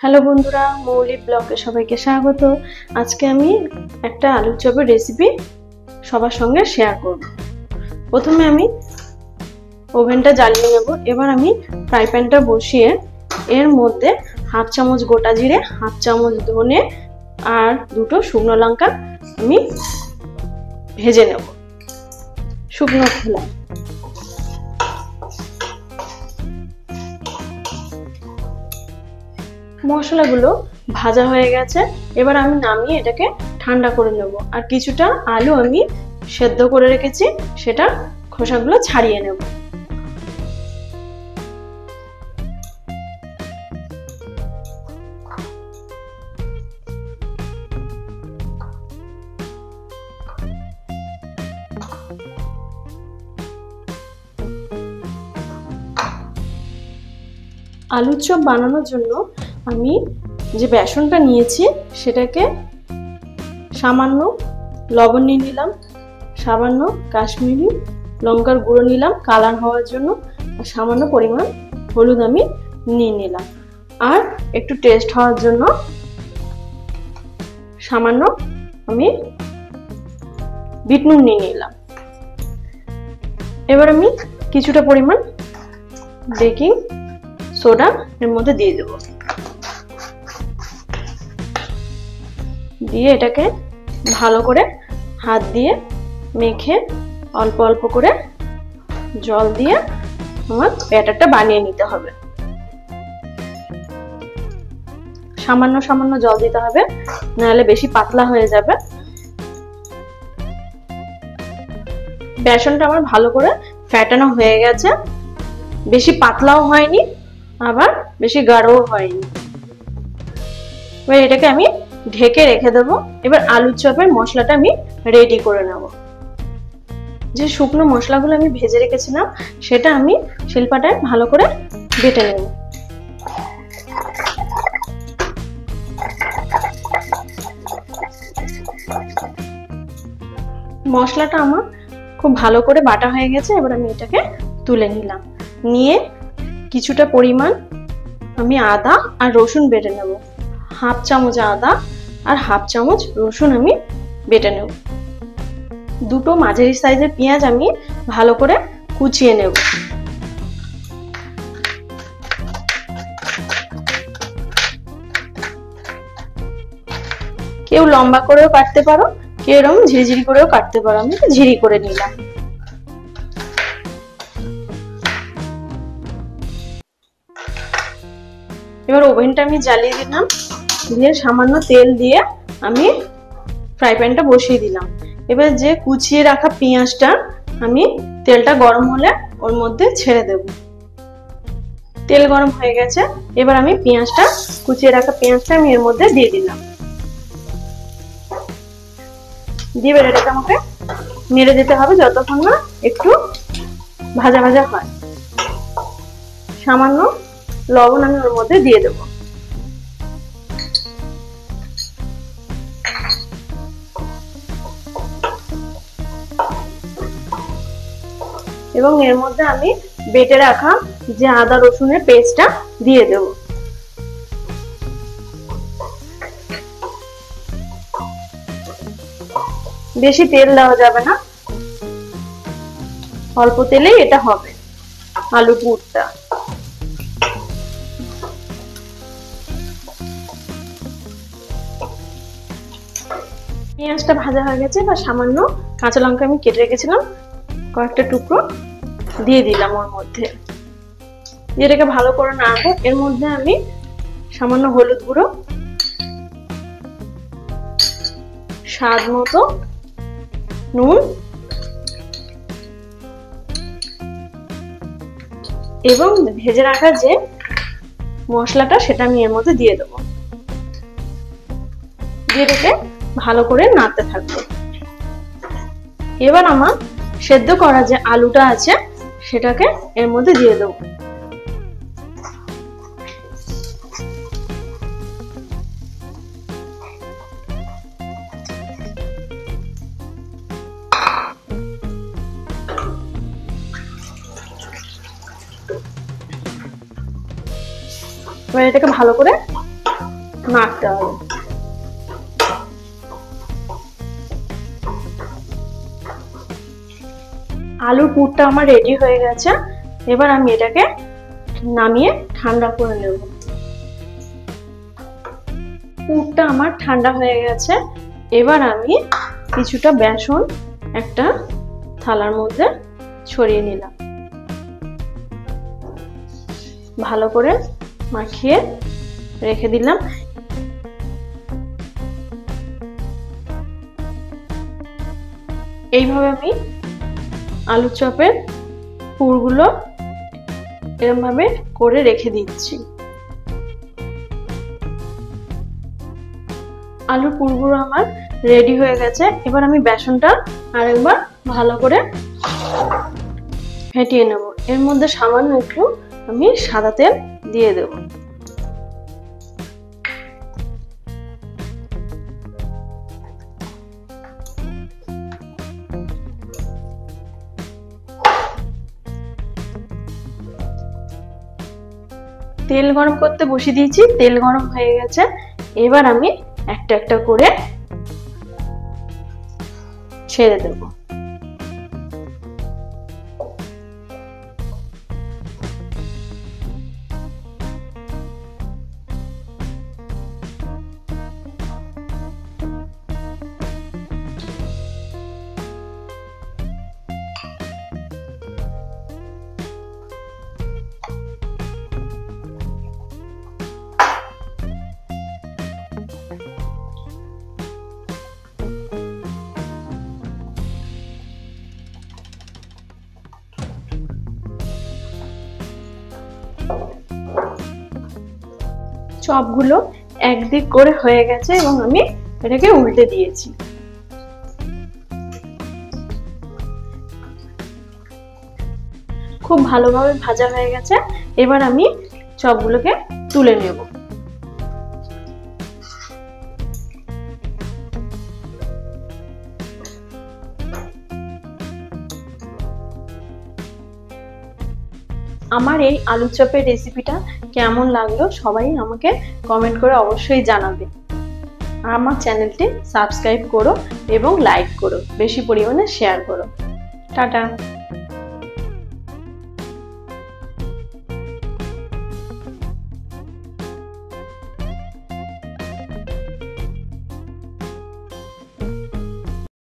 Hello বন্ধুরা, মৌলি ব্লগে সবাইকে স্বাগত। আজকে আমি একটা আলুর চপের রেসিপি সবার সঙ্গে শেয়ার করব। প্রথমে আমি ওভেনটা জ্বালিয়ে নেব। এবার আমি ফ্রাই প্যানটা বসিয়ে এর মধ্যে হাফ চামচ গোটা জিরে, হাফ চামচ ধনে আর দুটো শুকনো লঙ্কা আমি ভেজে নেব শুকনো খোলায়। মশলাগুলো ভাজা হয়ে গেছে। এবার আমি নামিয়ে এটাকে ঠান্ডা করে নেব। আর কিছুটা আলু আমি সেদ্ধ করে রেখেছি, সেটা খোসাগুলো ছাড়িয়ে নেব। আলুর চপ বানানোর জন্য আমি যে বেসনটা নিয়েছি সেটাকে সামান্য লবণ নিয়ে নিলাম, সামান্য কাশ্মীরি লঙ্কার গুঁড়ো নিলাম কালার হওয়ার জন্য, আর সামান্য পরিমাণ হলুদ আমি নিয়ে নিলাম, আর একটু টেস্ট হওয়ার জন্য সামান্য আমি বিট নুন নিয়ে নিলাম। এবার আমি কিছুটা পরিমাণ বেকিং সোডা এর মধ্যে দিয়ে দেব। দিয়ে এটাকে ভালো করে হাত দিয়ে মেখে অল্প অল্প করে জল দিয়ে আমার ব্যাটারটা বানিয়ে নিতে হবে। সামান্য সামান্য জল দিতে হবে, নাহলে বেশি পাতলা হয়ে যাবে। বেসনটা আমার ভালো করে ফ্যাটানো হয়ে গেছে, বেশি পাতলাও হয়নি আবার বেশি গাঢ়ও হয়নি। এবার এটাকে আমি ঢেকে রেখে দেবো। এবার আলুর চপের মশলাটা আমি রেডি করে নেব। যে শুকনো মশলাগুলো আমি ভেজে রেখেছিলাম সেটা আমি শিলপাটায় ভালো করে বেটে নেব। মশলাটা আমার খুব ভালো করে বাটা হয়ে গেছে। এবার আমি এটাকে তুলে নিলাম। নিয়ে কিছুটা পরিমাণ আমি আদা আর রসুন বেটে নেব। হাফ চামচ আদা আর হাফ চামচ রসুন আমি বেটে নেব। দুটো মাঝারি সাইজের পেঁয়াজ আমি ভালো করে কুচিয়ে নেব। কেউ লম্বা করেও কাটতে পারো, কেউ এরকম ঝিরিঝিরি করেও কাটতে পারো। আমি ঝিরি করে নিলাম। এবার ওভেনটা আমি জ্বালিয়ে দিলাম, দিয়ে সামান্য তেল দিয়ে আমি ফ্রাই প্যানটা বসিয়ে দিলাম। এবার যে কুচিয়ে রাখা পেঁয়াজটা আমি তেলটা গরম হলে ওর মধ্যে ছেড়ে দেব। তেল গরম হয়ে গেছে। এবার আমি কুচিয়ে রাখা পেঁয়াজটা আমি এর মধ্যে দিয়ে দিলাম। দিয়ে এবার এটাকে আমাকে নেড়ে দিতে হবে যতক্ষণ না একটু ভাজা ভাজা হয়। সামান্য লবণ আমি ওর মধ্যে দিয়ে দেব। এবং এর মধ্যে আমি বেটে রাখা যে আদা রসুনের পেস্টটা দিয়ে দেব। বেশি তেল দেওয়া যাবে না, অল্প তেলেই এটা হবে আলু পুরটা। পেঁয়াজটা ভাজা হয়ে গেছে। বা সামান্য কাঁচা লঙ্কা আমি কেটে রেখেছিলাম কয়েকটা টুকরো দিয়ে দিলাম ওর মধ্যে। এটাকে ভালো করে নাড়বো। এর মধ্যে আমি সামান্য হলুদ গুঁড়ো, স্বাদ মতো নুন এবং ভেজে রাখা যে মশলাটা সেটা আমি এর মধ্যে দিয়ে দেবো। দিয়ে রেখে ভালো করে নাড়তে থাকবো। এবার আমার সেদ্ধ করা যে আলুটা আছে সেটাকে এর মধ্যে দিয়ে দেবো। এবার এটাকে ভালো করে নাড়তে হবে। আলুর পুরটা আমার রেডি হয়ে গেছে। এবার আমি এটাকে নামিয়ে ঠান্ডা করে নেব। পুরটা আমার ঠান্ডা হয়ে গেছে। এবার আমি কিছুটা বেসন একটা থালার মধ্যে ছড়িয়ে নিলাম, ভালো করে মাখিয়ে রেখে দিলাম। এইভাবে আমি আলুর চপের পুরগুলো এরকম ভাবে করে রেখে দিচ্ছি। আলুর পুরগুলো আমার রেডি হয়ে গেছে। এবার আমি বেসনটা আরেকবার ভালো করে ফেটিয়ে নেব। এর মধ্যে সামান্য একটু আমি সাদা তেল দিয়ে দেব। তেল গরম করতে বসিয়ে দিয়েছি, তেল গরম হয়ে গেছে। এবার আমি একটা একটা করে ছেড়ে দেব। চপগুলো একদিক করে হয়ে গেছে এবং আমি এটাকে উল্টে দিয়েছি। খুব ভালোভাবে ভাজা হয়ে গেছে। এবার আমি চপগুলোকে তুলে নেব। আমার এই আলু চপের রেসিপিটা কেমন লাগলো সবাই আমাকে কমেন্ট করে অবশ্যই জানাবে। আর আমার চ্যানেলটি সাবস্ক্রাইব করো এবং লাইক করো, বেশি পরিমাণে শেয়ার করো। টাটা।